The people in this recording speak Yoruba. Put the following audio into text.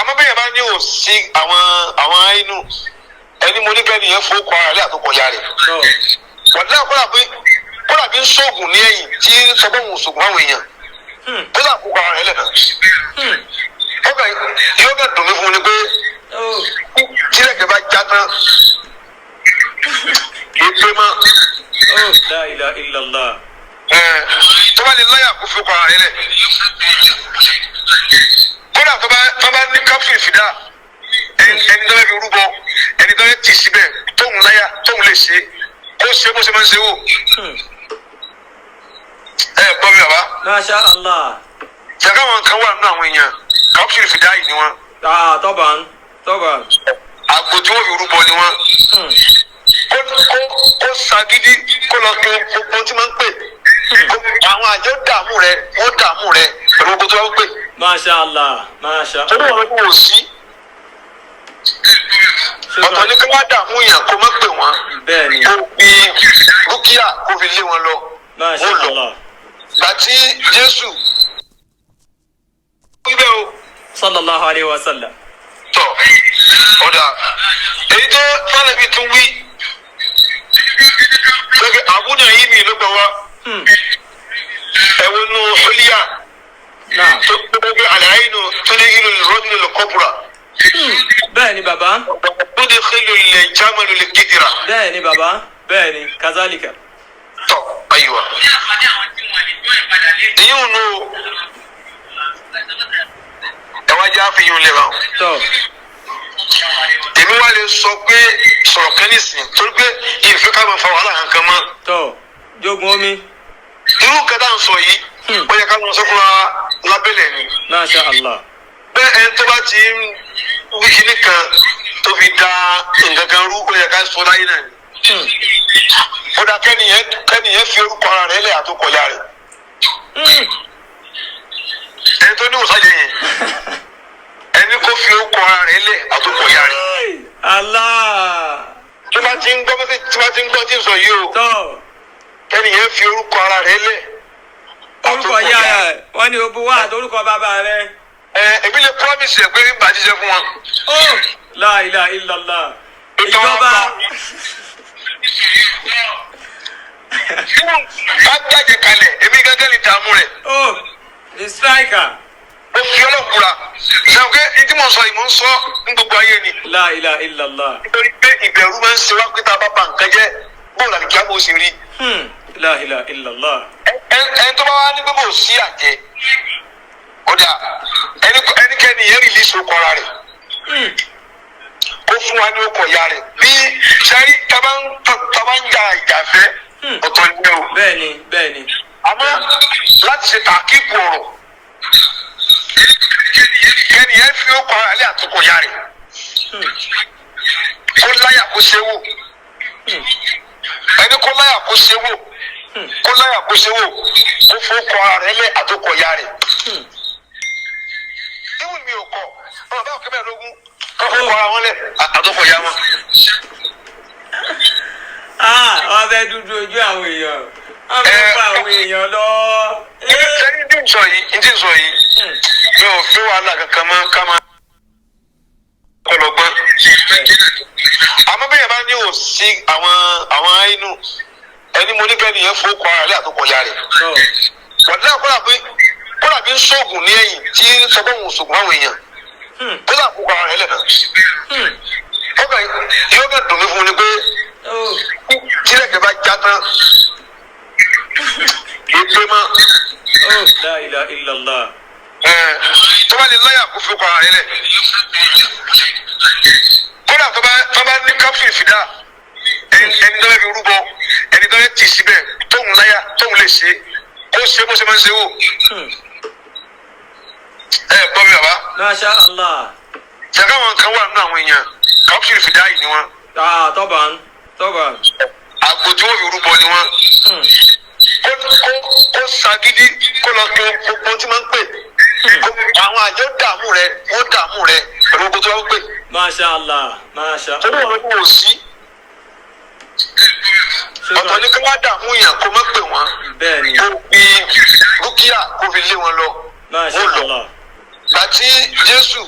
àmọ́ bẹ́ẹ̀ bá ní ò sí àwọn inú ẹni mo ní kẹ́ni yẹn fowó kọ́ ara rẹ̀ àtọkọ̀yà rẹ̀ wàdí náà kọ́lá bí ń sóògùn ní ẹ̀yìn tí sọ́gbọ́n sògùn àwọn èèyàn kọ́lá kó kọ́ ara rẹ̀ lẹ́nà ọkà yóò kẹ́ dùn mí fún mi pé tílẹ̀kẹ́ bá já tán kì í pé mọ́. La ilaha illallah. tó bá lè láyà kó fi kọ́ ara rẹ̀ lẹ̀ kọ́lá tó bá ní káfíń fìdá ẹni tó bá fi rúbọ ẹni tó bá tì síbẹ̀ tóun láyà tóun lè ṣe kó ṣe bó ṣe máa ń ṣe wò. Gbọ́ mi bàbá. Masha Allah. Ṣèkà wọn kan wà nínú àwọn èèyàn káfíń fìdá yìí ni wọn. Tọ́bàn. Àgbo tí wọ́n fi rúbọ ni wọn. Kó ṣàgídí kó lọ kí gbogbo tí wọ́n ń pè. Àwọn àjọ dààmú rẹ̀ wọ́n dààmú rẹ̀ pẹ̀lú gbogbo tí wọ́n ń pè. Masha Allah. Tó ní wọn kò sí. Ọ̀tọ̀ ní kí wọ́n dààmú yàn kó má pè wọ́n. Bẹ́ẹ̀ni. Kó fi rúkìá kó fi lé wọn lọ. Masha Allah. Gbàtí Jésù wíbẹ̀ o. Sallallahu alayhi wa sallam. Tọ̀ ọ̀dà èyí tó fálẹ̀bí tún wí lọ́gbẹ̀ àbúdà yìí mi ló gbà wá ẹ̀wọ̀n nù Húlíyà tó gbẹ̀gbẹ̀ àlàyé nù tó ní ìlú rọ́dúnù lè kọ́bùrà. Bẹ́ẹ̀ni bàbá. Tó dé xèlú lè jámanu lè kídìrà. Bẹ́ẹ̀ni bàbá. Bẹ́ẹ̀ni kazalika. Tọ̀ ayiwa. Èyí ò nù ẹwà jẹ́ àfihàn lè wa. Tọ́. Èmi wá lè sọ pé sọ̀rọ̀ kan nísìnyí torí pé ìfẹ́ ká máa fa wàhálà kankan mọ́. Tọ́. Jogun omi. Irú kẹta ń sọ yìí ó yẹ ká lọ sọ fún wa lábẹ́lẹ̀ ni. Masha Allah. Bẹ́ẹ̀ ẹni tó bá ti ń wí kíní kan tó fi da nǹkan kan rú ó yẹ ká sọ láyé náà ni. Ó dá kẹ́niyẹn fi orúkọ ara rẹ̀ lẹ̀ àtúkọ̀yà rẹ̀. Ẹni tó ní òsájẹ yẹn ẹni kó fi orúkọ ara rẹ̀ lẹ̀ àtúkọ̀yà rẹ̀. Allah. Tí wọ́n ti ń gbọ́ tí ń sọ yìí o. Tọ́. Kẹ́niyẹn fi orúkọ ara rẹ̀ lẹ̀. Orúkọ ìyá rẹ̀ wọ́n ní obu wá àti orúkọ bàbá rẹ̀. Èmi lè promise ẹ pé nígbà jíjẹ fún wọn. La ilaha illallah. Ìjọba. Ká jáde kalẹ̀ èmi gẹ́gẹ́ lè dààmú rẹ̀. The striker. Mo fi ọlọ́kùnra ṣàwọn pé ìdí mọ̀ sọ yìí mò ń sọ ní gbogbo ayé ni. La ilaha illallah. Nítorí pé ìbẹ̀rù máa ń ṣe wá pé tá a bá ba nǹkan jẹ́ bóòlù àdìgí àbò sì rí. La ilaha illallah. Ẹni tó bá wá ní pé kò sí àjẹ́ kódà ẹnikẹ́ni yẹn rìlíìsì okọ̀ ara rẹ̀ kó fún wa ní okọ̀ ìyá rẹ̀ bí sẹ́rí taba ń ja ìjàfẹ́ ọ̀tọ̀ ni o. Bẹ́ẹ̀ni. Àmọ́ láti ṣe tàkíkù ọ̀rọ̀ kẹ́ni yẹn fi okọ̀ ara rẹ̀ àtúkọ̀ ìyá rẹ̀ kó láyà kó ṣe wò ẹni kó láyà kó ṣe wò kó fún okọ̀ ara rẹ̀ lẹ̀ àtúkọ̀ ìyá rẹ̀. Ewu mi ò kọ ọ̀rọ̀ báwo kẹ́mẹ́ lógún kọ́kọ́ kọ́ra wọn lẹ̀ àtọ́kọ̀ ya wọn. Wọ́n fẹ́ dúdú ojú àwọn èèyàn. Wọ́n fẹ́ fa àwọn èèyàn lọ. Sẹ́ni tí ń sọ yìí mi ò fi wàhálà kankan mọ́ ká máa kọlọ́gbọ́n. Àmọ́ bẹ́ẹ̀ bá ní ò sí àwọn inú ẹni mo ní kẹ́ni yẹn fowó kọ́ ara rẹ̀ àtọ́kọ̀ ya rẹ̀. Wàdí náà kọ́lá bí ń sóògùn ní ẹ̀yìn tí sọ́gbọ́n sògùn àwọn èèyàn kọ́lá kó kọ́ ara rẹ̀ lẹ́nà. Ọkà yóò kẹ́ dùn mí fún mi pé tílẹ̀kẹ́ bá já tán kì í pé mọ́. La ilaha illallah. Tó bá lè láyà kó fi kọ́ ara rẹ̀ lẹ̀. Kọ́lá tó bá ní káfíń fìdá ẹni tó bá fi rúbọ ẹni tó bá tì síbẹ̀ tóun láyà tóun lè ṣe kó ṣe bó ṣe máa ń ṣe wò. Gbọ́ mi bàbá. Masha Allah. Ṣèkà wọn kan wà nínú àwọn èèyàn káfíń fìdá yìí ni wọn. Tọ́bàn. Àgbo tí wọ́n fi rúbọ ni wọn. Kó ṣàgídí kó lọ kí gbogbo tí wọ́n ń pè. Àwọn àjọ dààmú rẹ̀ wọ́n dààmú rẹ̀ pẹ̀lú gbogbo tí wọ́n ń pè. Masha Allah. Tó ní wọn kò sí. Ọ̀tọ̀ ní kí wọ́n dààmú yàn kó má pè wọ́n. Bẹ́ẹ̀ni. Kó fi rúkìá kó fi lé wọn lọ. Masha Allah. Gbàtí Jésù